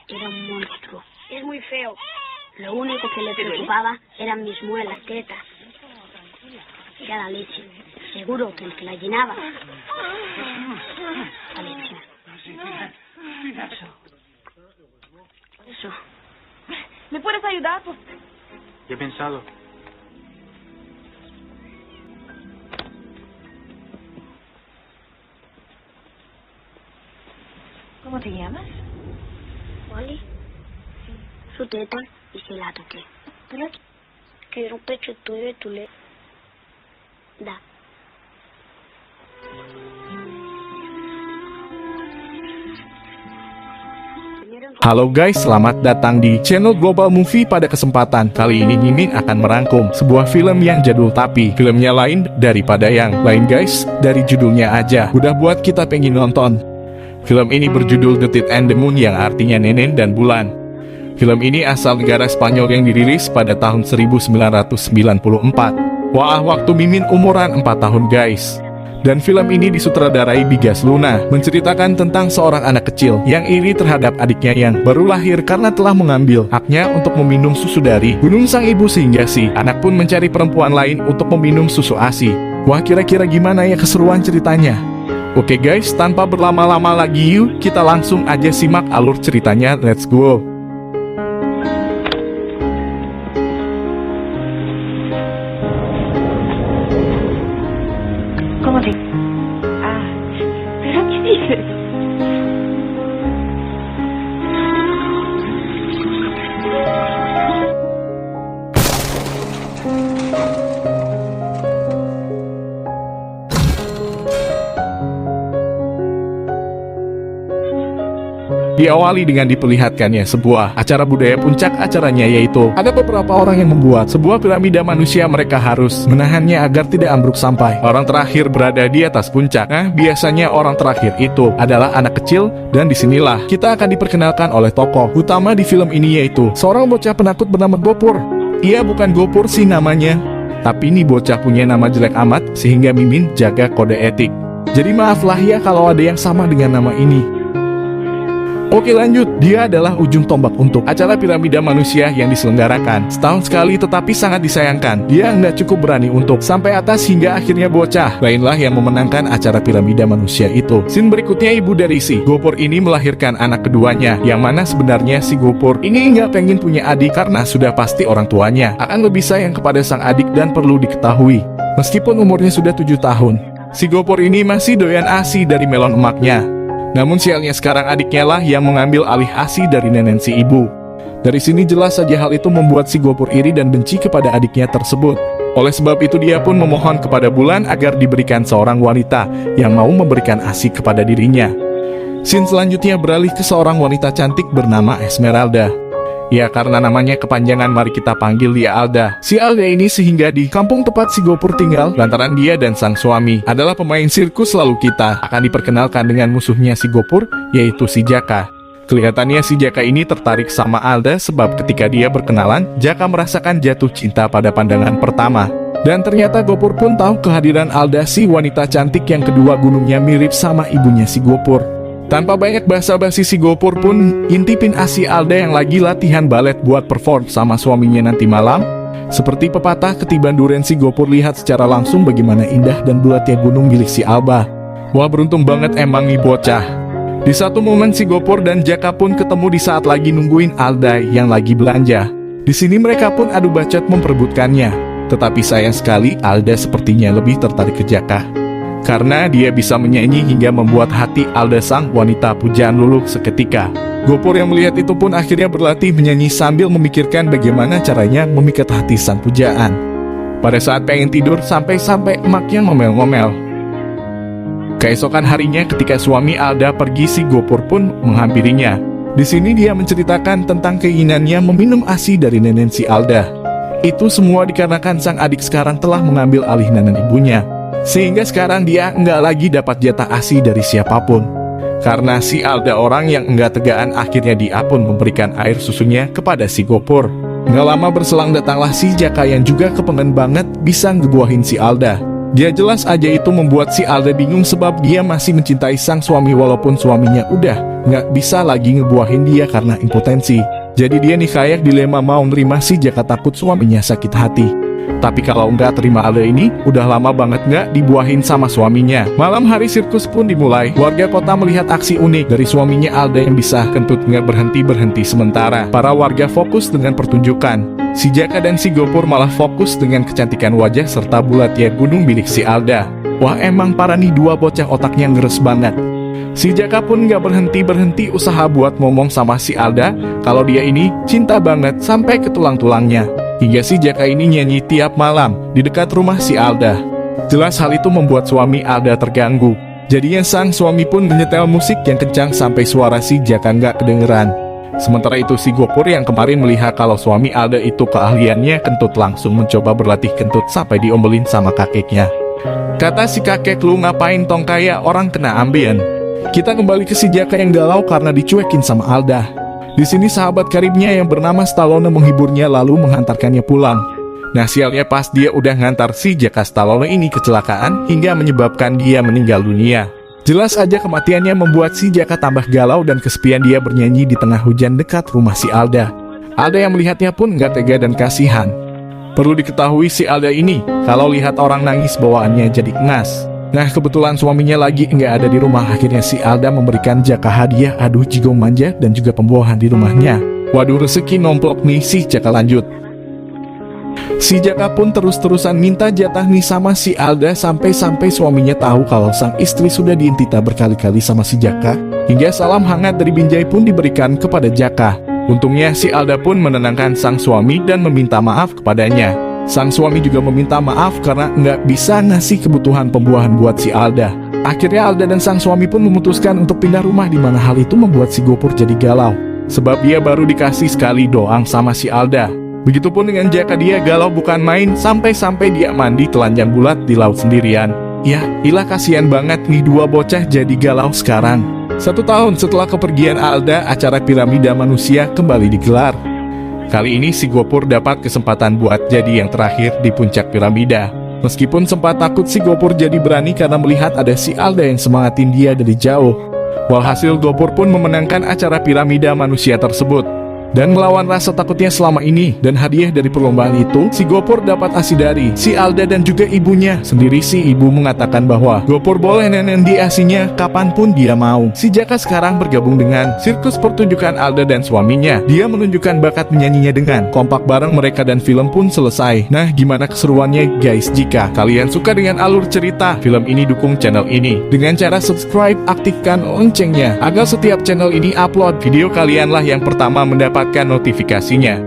era un monstruo. Es muy feo. Lo único que le preocupaba eran mis muelas, tetas. Cada leche. Seguro que el que la llenaba. La leche. Eso. ¿Me puedes ayudar? ¿Qué he pensado? ¿Cómo te llamas? Wally. Su teta y se la toqué. ¿Pero quiero un pecho tuyo y tú le da. Halo guys, selamat datang di channel Global Movie. Pada kesempatan kali ini Mimin akan merangkum sebuah film yang jadul tapi filmnya lain daripada yang lain guys. Dari judulnya aja udah buat kita pengen nonton. Film ini berjudul The Teeth and the Moon yang artinya Nenek dan Bulan. Film ini asal negara Spanyol yang dirilis pada tahun 1994. Wah, waktu Mimin umuran 4 tahun guys. Dan film ini disutradarai Bigas Luna, menceritakan tentang seorang anak kecil yang iri terhadap adiknya yang baru lahir karena telah mengambil haknya untuk meminum susu dari gunung sang ibu, sehingga si anak pun mencari perempuan lain untuk meminum susu ASI. Wah, kira-kira gimana ya keseruan ceritanya? Oke guys, tanpa berlama-lama lagi yuk kita langsung aja simak alur ceritanya, let's go. ¿Cómo te...? ¿Pero qué dices? Diawali dengan diperlihatkannya sebuah acara budaya. Puncak acaranya yaitu ada beberapa orang yang membuat sebuah piramida manusia. Mereka harus menahannya agar tidak ambruk sampai orang terakhir berada di atas puncak. Nah, biasanya orang terakhir itu adalah anak kecil, dan disinilah kita akan diperkenalkan oleh tokoh utama di film ini, yaitu seorang bocah penakut bernama Gopur. Ia bukan Gopur sih namanya, tapi ini bocah punya nama jelek amat sehingga Mimin jaga kode etik. Jadi maaflah ya kalau ada yang sama dengan nama ini. Oke lanjut, dia adalah ujung tombak untuk acara piramida manusia yang diselenggarakan setahun sekali, tetapi sangat disayangkan dia nggak cukup berani untuk sampai atas hingga akhirnya bocah lainlah yang memenangkan acara piramida manusia itu. Scene berikutnya, ibu dari si Gopur ini melahirkan anak keduanya, yang mana sebenarnya si Gopur ini nggak pengen punya adik karena sudah pasti orang tuanya akan lebih sayang kepada sang adik. Dan perlu diketahui, meskipun umurnya sudah 7 tahun, si Gopur ini masih doyan ASI dari melon emaknya. Namun sialnya sekarang adiknya lah yang mengambil alih ASI dari nenek si ibu. Dari sini jelas saja hal itu membuat si Gopur iri dan benci kepada adiknya tersebut. Oleh sebab itu dia pun memohon kepada Bulan agar diberikan seorang wanita yang mau memberikan ASI kepada dirinya. Scene selanjutnya beralih ke seorang wanita cantik bernama Esmeralda. Ya, karena namanya kepanjangan mari kita panggil dia Alda. Si Alda ini sehingga di kampung tempat si Gopur tinggal lantaran dia dan sang suami adalah pemain sirkus. Lalu kita akan diperkenalkan dengan musuhnya si Gopur, yaitu si Jaka. Kelihatannya si Jaka ini tertarik sama Alda sebab ketika dia berkenalan, Jaka merasakan jatuh cinta pada pandangan pertama. Dan ternyata Gopur pun tahu kehadiran Alda, si wanita cantik yang kedua gunungnya mirip sama ibunya si Gopur. Tanpa banyak basa-basi, si Gopur pun intipin ASI Alda yang lagi latihan balet buat perform sama suaminya nanti malam. Seperti pepatah ketiban duren, si Gopur lihat secara langsung bagaimana indah dan bulatnya gunung milik si Alba. Wah, beruntung banget emang nih bocah. Di satu momen si Gopur dan Jaka pun ketemu di saat lagi nungguin Alda yang lagi belanja. Di sini mereka pun adu bacot memperebutkannya. Tetapi sayang sekali Alda sepertinya lebih tertarik ke Jaka, karena dia bisa menyanyi hingga membuat hati Alda sang wanita pujaan luluh seketika. Gopur yang melihat itu pun akhirnya berlatih menyanyi sambil memikirkan bagaimana caranya memikat hati sang pujaan. Pada saat pengen tidur sampai-sampai emaknya ngomel-ngomel. Keesokan harinya ketika suami Alda pergi, si Gopur pun menghampirinya. Di sini dia menceritakan tentang keinginannya meminum ASI dari nenek si Alda. Itu semua dikarenakan sang adik sekarang telah mengambil alih nenek ibunya, sehingga sekarang dia nggak lagi dapat jatah ASI dari siapapun. Karena si Alda orang yang enggak tegaan, akhirnya dia pun memberikan air susunya kepada si Gopur. Nggak lama berselang datanglah si Jaka yang juga kepengen banget bisa ngebuahin si Alda. Dia jelas aja itu membuat si Alda bingung sebab dia masih mencintai sang suami walaupun suaminya udah nggak bisa lagi ngebuahin dia karena impotensi. Jadi dia nih kayak dilema mau nerima si Jaka takut suaminya sakit hati. Tapi kalau nggak terima Alda ini, udah lama banget nggak dibuahin sama suaminya. Malam hari sirkus pun dimulai. Warga kota melihat aksi unik dari suaminya Alda yang bisa kentut nggak berhenti sementara. Para warga fokus dengan pertunjukan. Si Jaka dan si Gopur malah fokus dengan kecantikan wajah serta bulat ya gunung milik si Alda. Wah emang para nih dua bocah otaknya ngeres banget. Si Jaka pun gak berhenti usaha buat ngomong sama si Alda kalau dia ini cinta banget sampai ke tulang-tulangnya. Hingga si Jaka ini nyanyi tiap malam di dekat rumah si Alda. Jelas hal itu membuat suami Alda terganggu. Jadinya sang suami pun menyetel musik yang kencang sampai suara si Jaka gak kedengeran. Sementara itu si Gopur yang kemarin melihat kalau suami Alda itu keahliannya kentut langsung mencoba berlatih kentut sampai diomelin sama kakeknya. Kata si kakek, lu ngapain tong kayak orang kena ambien. Kita kembali ke si Jaka yang galau karena dicuekin sama Alda. Di sini sahabat karibnya yang bernama Stallone menghiburnya lalu menghantarkannya pulang. Nah sialnya pas dia udah ngantar si Jaka, Stallone ini kecelakaan hingga menyebabkan dia meninggal dunia. Jelas aja kematiannya membuat si Jaka tambah galau dan kesepian dia bernyanyi di tengah hujan dekat rumah si Alda. Alda yang melihatnya pun gak tega dan kasihan. Perlu diketahui si Alda ini, kalau lihat orang nangis bawaannya jadi ngas. Nah kebetulan suaminya lagi nggak ada di rumah, akhirnya si Alda memberikan Jaka hadiah adu jigong manja dan juga pembuahan di rumahnya. Waduh rezeki nomplok nih si Jaka lanjut. Si Jaka pun terus-terusan minta jatah nih sama si Alda sampai suaminya tahu kalau sang istri sudah diintita berkali-kali sama si Jaka. Hingga salam hangat dari Binjai pun diberikan kepada Jaka. Untungnya si Alda pun menenangkan sang suami dan meminta maaf kepadanya. Sang suami juga meminta maaf karena nggak bisa ngasih kebutuhan pembuahan buat si Alda. Akhirnya Alda dan sang suami pun memutuskan untuk pindah rumah, di mana hal itu membuat si Gopur jadi galau. Sebab dia baru dikasih sekali doang sama si Alda. Begitupun dengan Jaka, dia galau bukan main sampai dia mandi telanjang bulat di laut sendirian. Ya, ilah kasihan banget nih dua bocah jadi galau sekarang. 1 tahun setelah kepergian Alda, acara piramida manusia kembali digelar. Kali ini si Gopur dapat kesempatan buat jadi yang terakhir di puncak piramida. Meskipun sempat takut, si Gopur jadi berani karena melihat ada si Alda yang semangatin dia dari jauh. Walhasil Gopur pun memenangkan acara piramida manusia tersebut. Dan melawan rasa takutnya selama ini. Dan hadiah dari perlombaan itu, si Gopur dapat ASI dari si Alda dan juga ibunya. Sendiri si ibu mengatakan bahwa Gopur boleh nenen di ASI-nya kapanpun dia mau. Si Jaka sekarang bergabung dengan sirkus pertunjukan Alda dan suaminya. Dia menunjukkan bakat menyanyinya dengan kompak bareng mereka dan film pun selesai. Nah gimana keseruannya guys? Jika kalian suka dengan alur cerita film ini, dukung channel ini dengan cara subscribe, aktifkan loncengnya agar setiap channel ini upload video kalianlah yang pertama mendapatkan notifikasinya.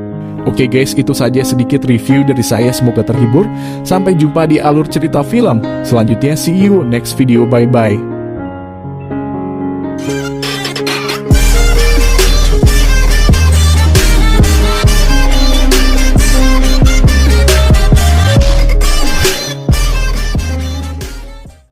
Oke guys, itu saja sedikit review dari saya, semoga terhibur. Sampai jumpa di alur cerita film selanjutnya. See you next video, bye bye.